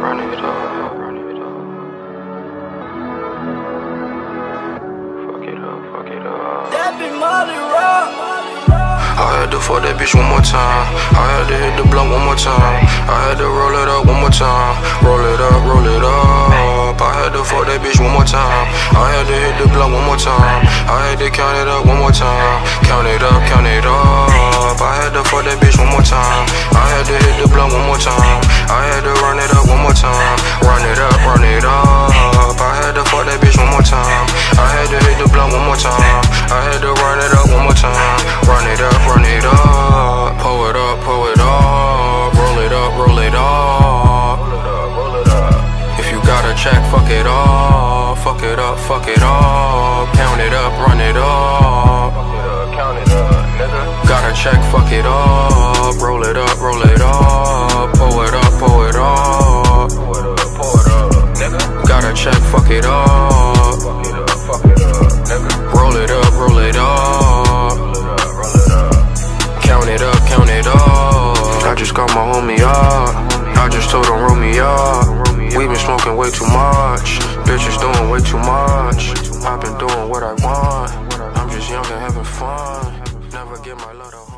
run it up. Fuck it up. That be Molly Rock. I had to fuck that bitch one more time. I had to hit the blunt one more time. I had to roll it up one more time. Roll it up, roll it up. I had to fuck that bitch one more time. I had to hit the blunt one more time. I had to count it up one more time. Count it up, count it up. I had to fuck that bitch one more time. I had to hit the blunt one more time. I had to run it up one more time. Run it up, run it up. I had to fuck that bitch one more time. I had to hit the blunt one more time. I had to run it up one more time. Run it up, run it up. Pull it up, pull it up. Roll it up, roll it up. If you got a check, fuck it up. Fuck it up, fuck it up. Count it up, run it up. Count it up, nigga. Got a check, fuck it up. Roll it up, roll it up. Pull it up, pull it up. Pull it up, nigga. Got a check, fuck it up. Fuck it up, nigga. Roll it up, roll it up. Roll it up. Count it up, count it up. I just got my homie up. I just told him roll me up. We been smoking way too much. Bitches doing way too much. I've been doing what I want. I'm just young and having fun. Never get my love.